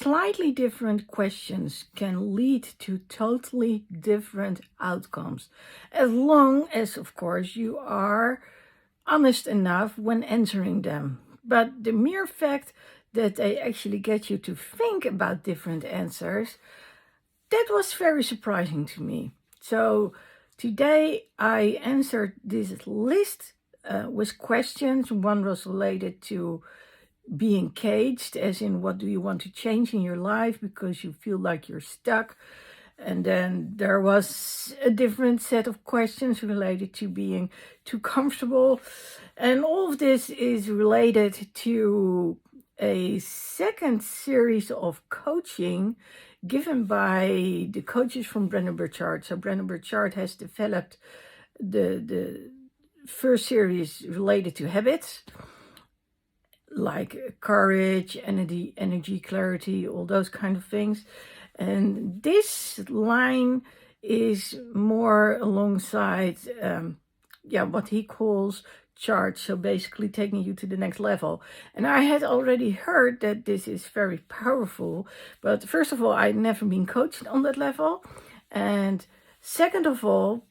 slightly different questions can lead to totally different outcomes, as long as, of course, you are honest enough when answering them. But the mere fact that they actually get you to think about different answers, that was very surprising to me. So today I answered this list with questions. One was related to being caged, as in what do you want to change in your life because you feel like you're stuck. And then there was a different set of questions related to being too comfortable. And all of this is related to a second series of coaching given by the coaches from Brendon Burchard. So Brendon Burchard has developed the first series related to habits, like courage, energy, clarity, all those kind of things. And this line is more alongside, what he calls charge. So basically taking you to the next level. And I had already heard that this is very powerful. But first of all, I'd never been coached on that level. And second of all,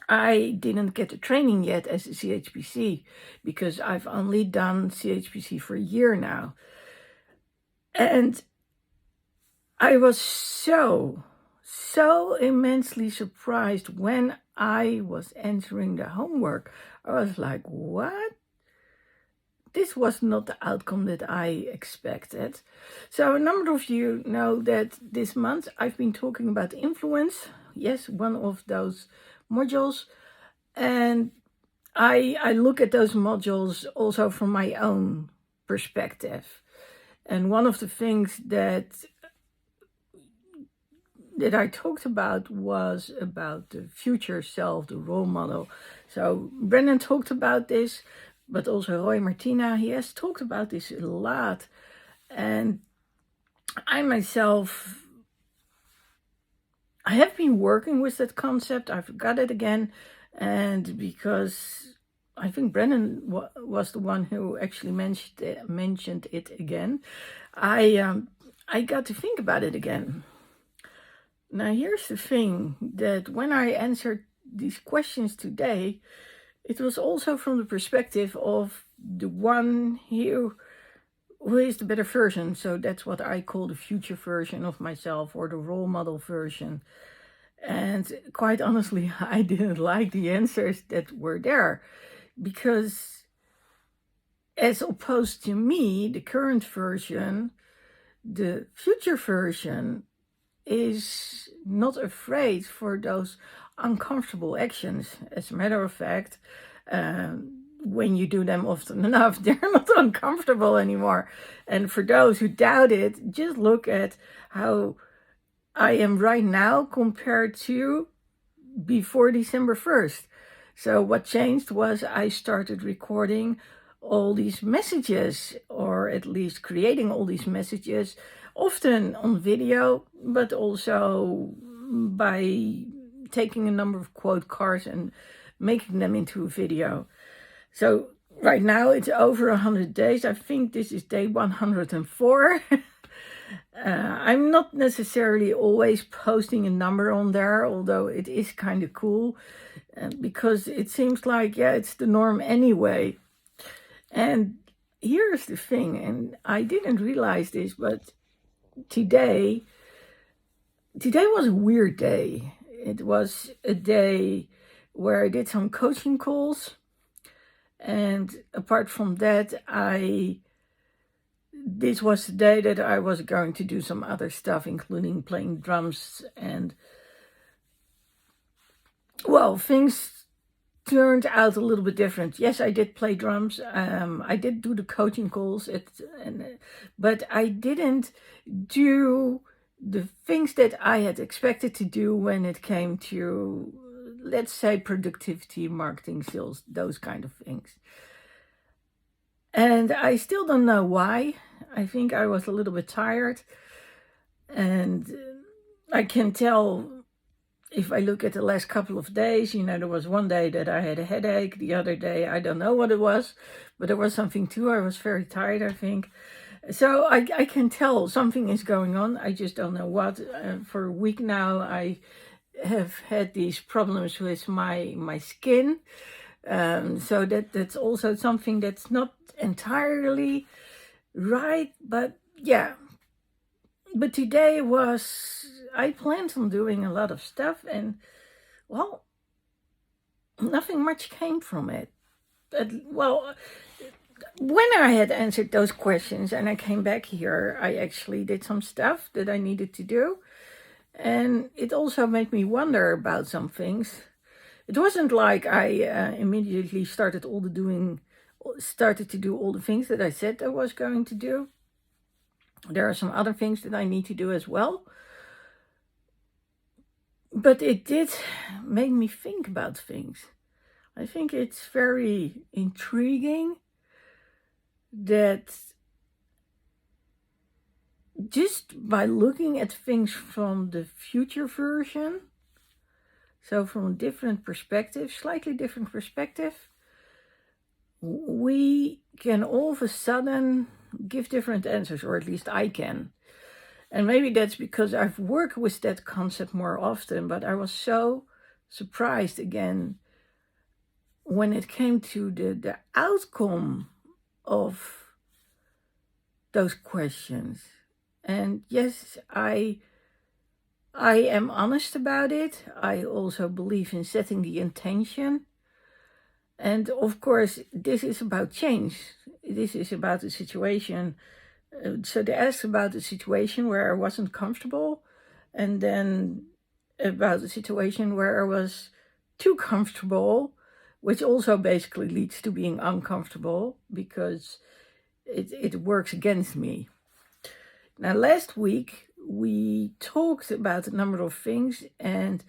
I didn't get the training yet as a CHPC because I've only done CHPC for a year now. And I was so immensely surprised when I was answering the homework. I was like, what? This was not the outcome that I expected. So a number of you know that this month I've been talking about influence. Yes, one of those modules. And I look at those modules also from my own perspective. And one of the things that I talked about was about the future self, the role model. So Brendon talked about this, but also Roy Martina, he has talked about this a lot. And I myself, I have been working with that concept. I forgot it again. And because I think Brendon was the one who actually mentioned it again, I got to think about it again. Now, here's the thing, that when I answered these questions today, it was also from the perspective of the one who is the better version. So that's what I call the future version of myself, or the role model version. And quite honestly, I didn't like the answers that were there, because as opposed to me, the current version, the future version is not afraid for those uncomfortable actions. As a matter of fact, when you do them often enough, they're not uncomfortable anymore. And for those who doubt it, just look at how I am right now compared to before December 1st. So what changed was I started recording all these messages, or at least creating all these messages, often on video, but also by taking a number of quote cards and making them into a video. So right now it's over 100 days. I think this is day 104. I'm not necessarily always posting a number on there, although it is kind of cool, because it seems like, it's the norm anyway. And here's the thing, and I didn't realize this, but today was a weird day. It was a day where I did some coaching calls, and apart from that, this was the day that I was going to do some other stuff, including playing drums. And well, things turned out a little bit different. Yes, I did play drums. I did do the coaching calls, but I didn't do the things that I had expected to do when it came to, let's say, productivity, marketing, sales, those kind of things. And I still don't know why. I think I was a little bit tired. And I can tell if I look at the last couple of days, there was one day that I had a headache. The other day, I don't know what it was, but there was something too. I was very tired, I think. So I can tell something is going on. I just don't know what. For a week now, I have had these problems with my skin. So that's also something that's not entirely right. But yeah, but today was, I planned on doing a lot of stuff, and well, nothing much came from it. Well, when I had answered those questions and I came back here, I actually did some stuff that I needed to do. And it also made me wonder about some things. It wasn't like I immediately started to do all the things that I said I was going to do. There are some other things that I need to do as well. But it did make me think about things. I think it's very intriguing that just by looking at things from the future version, so from a different perspective, slightly different perspective, we can all of a sudden give different answers, or at least I can. And maybe that's because I've worked with that concept more often, but I was so surprised again when it came to the outcome of those questions. And yes, I am honest about it. I also believe in setting the intention. And of course, this is about change. This is about a situation. So they asked about a situation where I wasn't comfortable, and then about a situation where I was too comfortable, which also basically leads to being uncomfortable because it works against me. Now, last week we talked about a number of things, and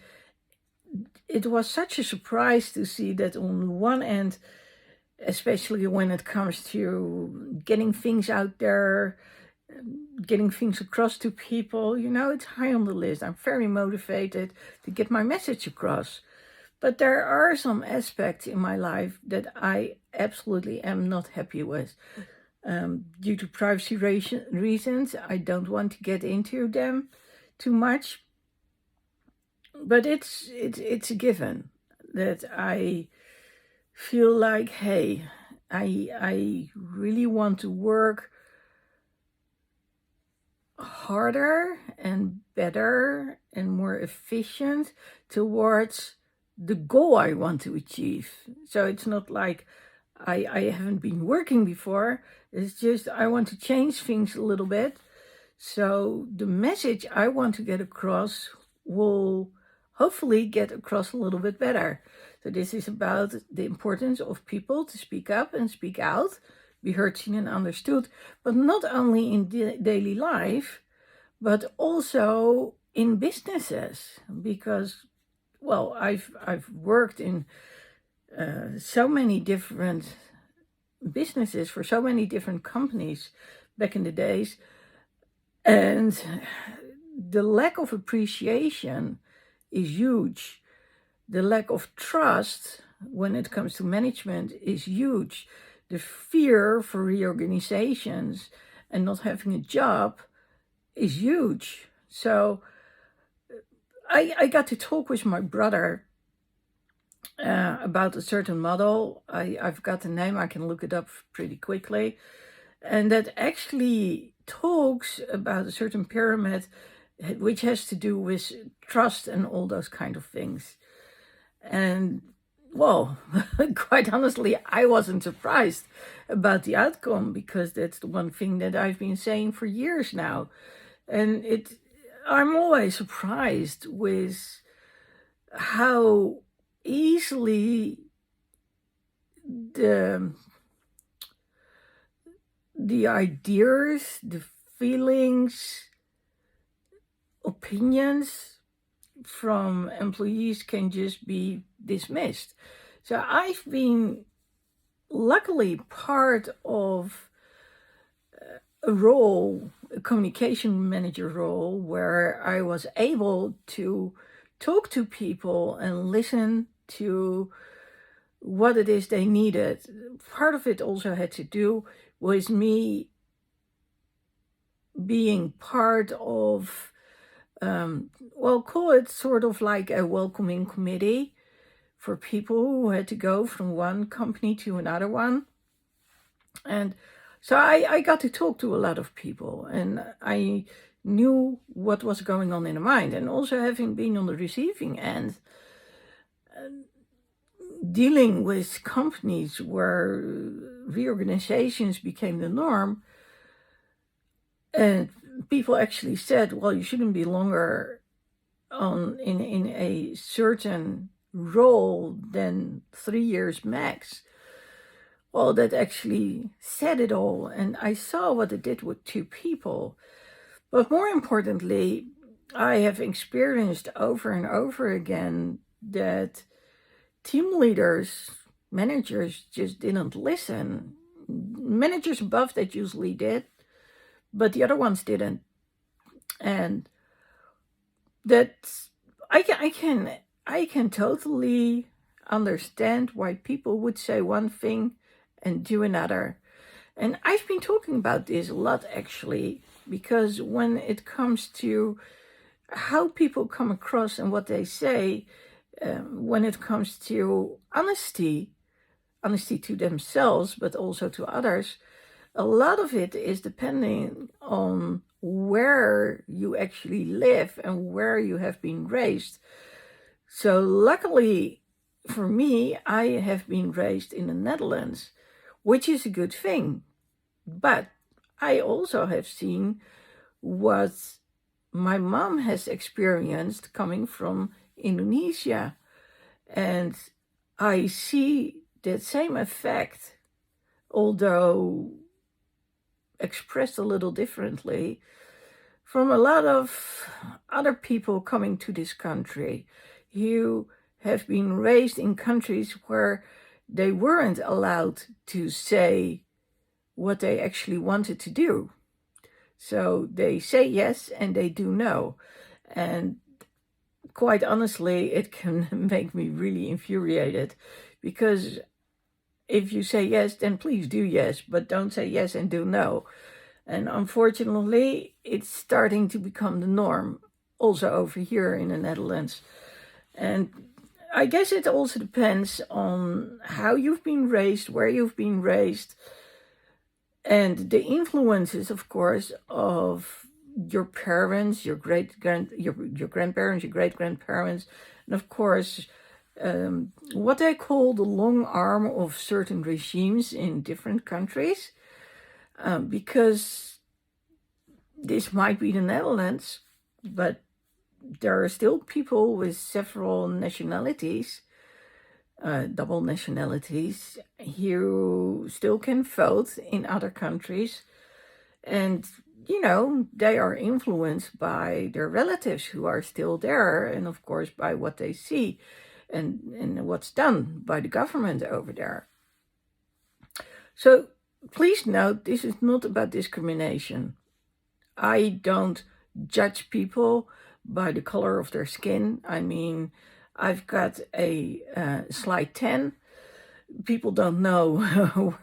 it was such a surprise to see that on one end, especially when it comes to getting things out there, getting things across to people, it's high on the list. I'm very motivated to get my message across. But there are some aspects in my life that I absolutely am not happy with. Due to privacy reasons, I don't want to get into them too much. But it's a given that I feel like, hey, I really want to work harder and better and more efficient towards the goal I want to achieve. So it's not like I haven't been working before. It's just I want to change things a little bit. So the message I want to get across will hopefully get across a little bit better. So this is about the importance of people to speak up and speak out, be heard, seen, and understood, but not only in daily life, but also in businesses. Because, well, I've worked in so many different businesses for so many different companies back in the days, and the lack of appreciation is huge. The lack of trust when it comes to management is huge. The fear for reorganizations and not having a job is huge. So I got to talk with my brother about a certain model. I've got the name, I can look it up pretty quickly. And that actually talks about a certain pyramid which has to do with trust and all those kind of things. And well, quite honestly, I wasn't surprised about the outcome because that's the one thing that I've been saying for years now. And I'm always surprised with how easily the ideas, the feelings, opinions from employees can just be dismissed. So I've been luckily part of a role, a communication manager role, where I was able to talk to people and listen to what it is they needed. Part of it also had to do with me being part of, well, call it sort of like a welcoming committee for people who had to go from one company to another one. And so I got to talk to a lot of people, and I knew what was going on in the mind. And also having been on the receiving end, dealing with companies where reorganizations became the norm, and people actually said, well, you shouldn't be longer in a certain role than 3 years max. Well, that actually said it all, and I saw what it did with two people. But more importantly, I have experienced over and over again that team leaders, managers just didn't listen. Managers above that usually did, but the other ones didn't. And that I can totally understand why people would say one thing and do another. And I've been talking about this a lot, actually, because when it comes to how people come across and what they say, when it comes to honesty to themselves, but also to others, a lot of it is depending on where you actually live and where you have been raised. So luckily for me, I have been raised in the Netherlands, which is a good thing. But I also have seen what my mom has experienced coming from Indonesia. And I see that same effect, although expressed a little differently, from a lot of other people coming to this country who have been raised in countries where they weren't allowed to say what they actually wanted to do. So they say yes and they do no. And quite honestly, it can make me really infuriated, because if you say yes, then please do yes, but don't say yes and do no. And unfortunately, it's starting to become the norm, also over here in the Netherlands. And I guess it also depends on how you've been raised, where you've been raised, and the influences, of course, of your parents, your grandparents, your great grandparents, and of course, what I call the long arm of certain regimes in different countries, because this might be the Netherlands, but there are still people with several nationalities, double nationalities, who still can vote in other countries. And, you know, they are influenced by their relatives who are still there, and of course by what they see and what's done by the government over there. So please note, this is not about discrimination. I don't judge people by the color of their skin. I mean, I've got a slight tan. People don't know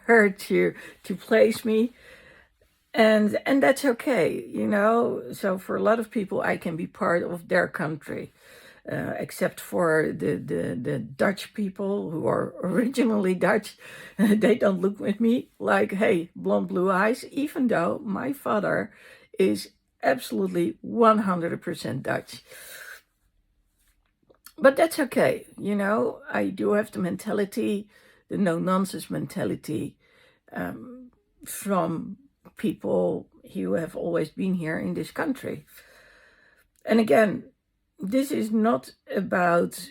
where to place me. And that's okay, you know. So for a lot of people, I can be part of their country, except for the Dutch people who are originally Dutch. They don't look at me like, hey, blonde blue eyes, even though my father is absolutely 100% Dutch. But that's okay, you know. I do have the mentality, the no-nonsense mentality, from people who have always been here in this country. And again, this is not about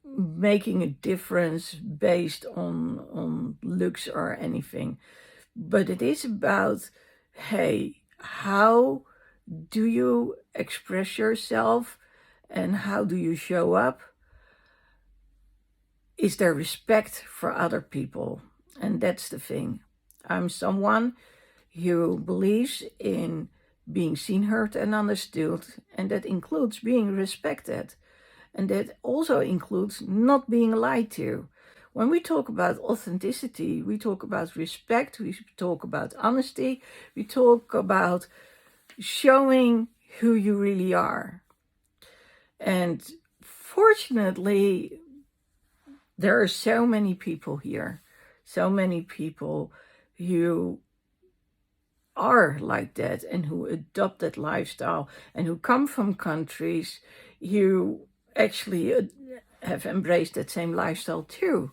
making a difference based on looks or anything, but it is about, hey, how do you express yourself and how do you show up? Is there respect for other people? And that's the thing. I'm someone who believes in being seen, heard, and understood, and that includes being respected. And that also includes not being lied to. When we talk about authenticity, we talk about respect, we talk about honesty, we talk about showing who you really are. And fortunately, there are so many people here, so many people who are like that and who adopt that lifestyle and who come from countries who actually have embraced that same lifestyle too.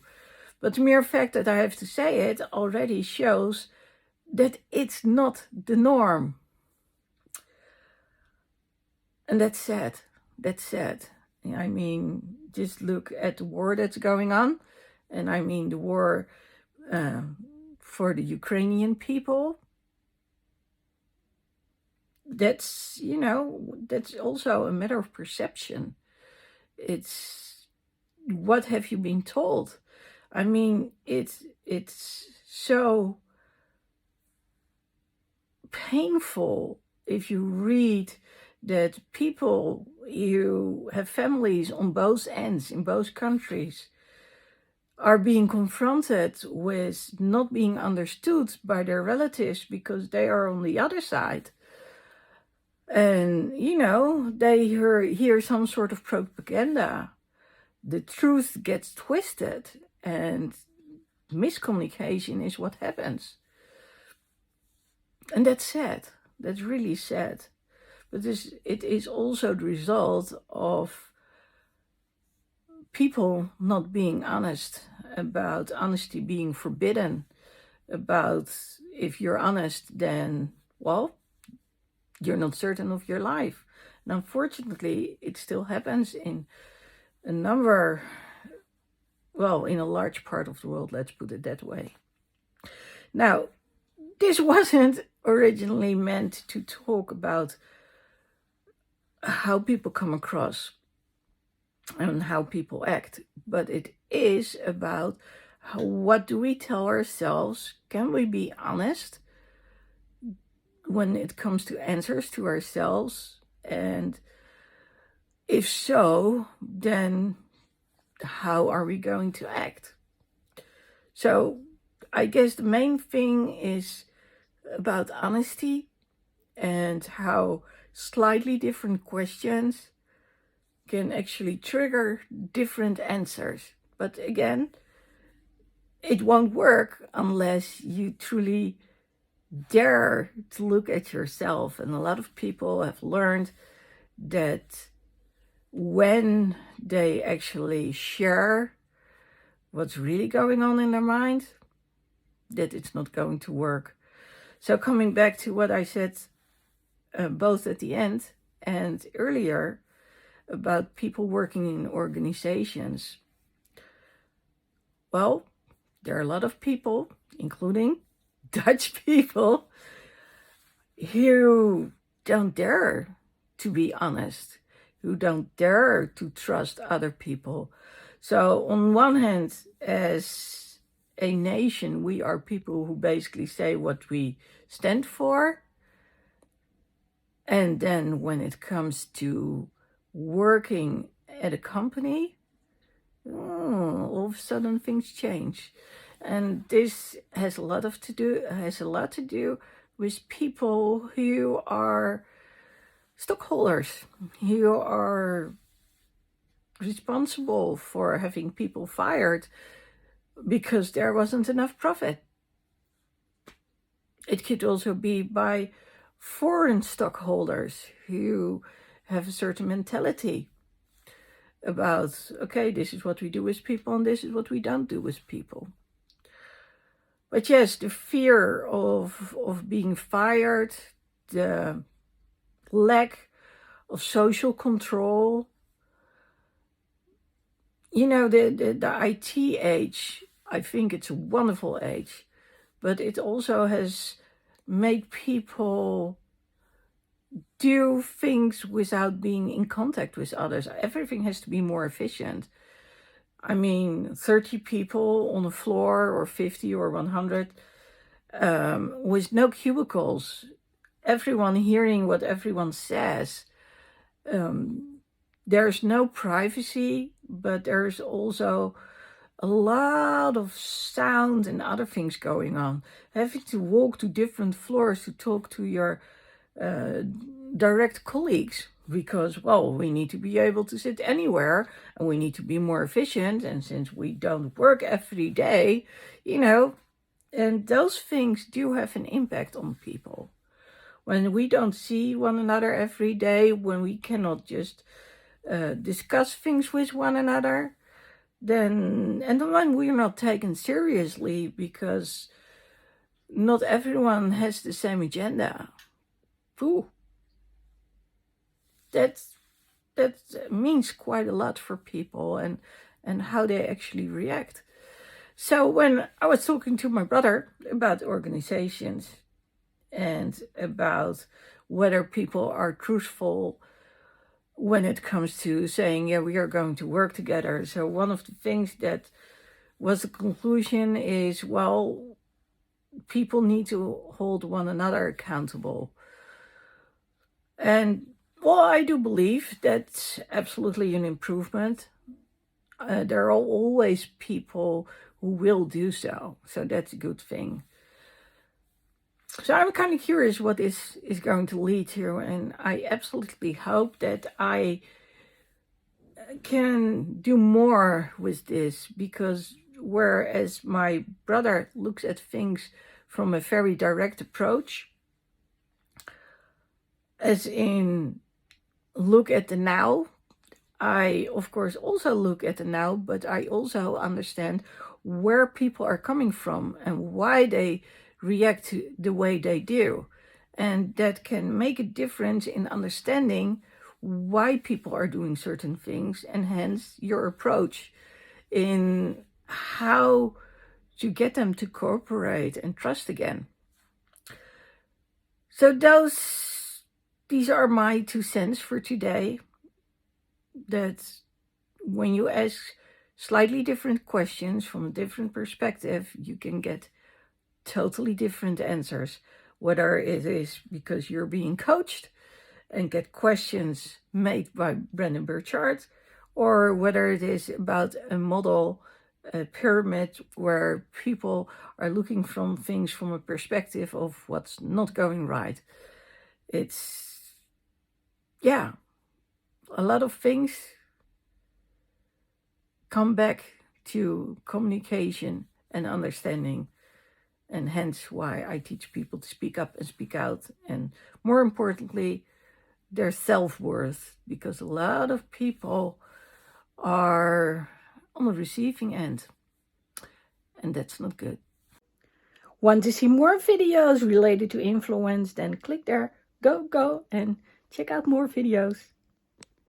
But the mere fact that I have to say it already shows that it's not the norm. And that's sad. That's sad. I mean, just look at the war that's going on. And I mean the war for the Ukrainian people. That's, that's also a matter of perception. It's what have you been told? I mean, it's so painful if you read that people who have families on both ends in both countries are being confronted with not being understood by their relatives because they are on the other side. And, they hear some sort of propaganda. The truth gets twisted and miscommunication is what happens. And that's sad. That's really sad. But it is also the result of people not being honest, about honesty being forbidden, about if you're honest, then, well, you're not certain of your life. And unfortunately, it still happens in a large part of the world, let's put it that way. Now, this wasn't originally meant to talk about how people come across and how people act, but it is about what do we tell ourselves? Can we be honest when it comes to answers to ourselves? And if so, then how are we going to act? So I guess the main thing is about honesty and how slightly different questions can actually trigger different answers. But again, it won't work unless you truly dare to look at yourself. And a lot of people have learned that when they actually share what's really going on in their mind, that it's not going to work. So coming back to what I said both at the end and earlier about people working in organizations. Well, there are a lot of people, including Dutch people, who don't dare to be honest, who don't dare to trust other people. So on one hand, as a nation, we are people who basically say what we stand for. And then when it comes to working at a company, all of a sudden things change. And this has a lot to do with people who are stockholders, who are responsible for having people fired because there wasn't enough profit. It could also be by foreign stockholders who have a certain mentality about, okay, this is what we do with people and this is what we don't do with people. But yes, the fear of being fired, the lack of social control, the IT age, I think it's a wonderful age, but it also has made people do things without being in contact with others. Everything has to be more efficient. I mean, 30 people on the floor or 50 or 100 with no cubicles, everyone hearing what everyone says. There's no privacy, but there's also a lot of sound and other things going on. Having to walk to different floors to talk to your direct colleagues, because, well, we need to be able to sit anywhere and we need to be more efficient. And since we don't work every day, and those things do have an impact on people. When we don't see one another every day, when we cannot just discuss things with one another, then when we're not taken seriously because not everyone has the same agenda. Ooh, that means quite a lot for people and how they actually react. So when I was talking to my brother about organizations and about whether people are truthful when it comes to saying, yeah, we are going to work together. So one of the things that was the conclusion is, well, people need to hold one another accountable. And, well, I do believe that's absolutely an improvement. There are always people who will do so. So that's a good thing. So I'm kind of curious what this is going to lead to. And I absolutely hope that I can do more with this, because whereas my brother looks at things from a very direct approach, as in look at the now, I of course also look at the now, but I also understand where people are coming from and why they react to the way they do. And that can make a difference in understanding why people are doing certain things, and hence your approach in how to get them to cooperate and trust again. So these are my 2 cents for today. That when you ask slightly different questions from a different perspective, you can get totally different answers, whether it is because you're being coached and get questions made by Brandon Burchard, or whether it is about a model, a pyramid, where people are looking from things from a perspective of what's not going right. It's, yeah, a lot of things come back to communication and understanding, and hence why I teach people to speak up and speak out, and more importantly, their self-worth, because a lot of people are on the receiving end, and that's not good. Want to see more videos related to influence? Then click there, go, and check out more videos.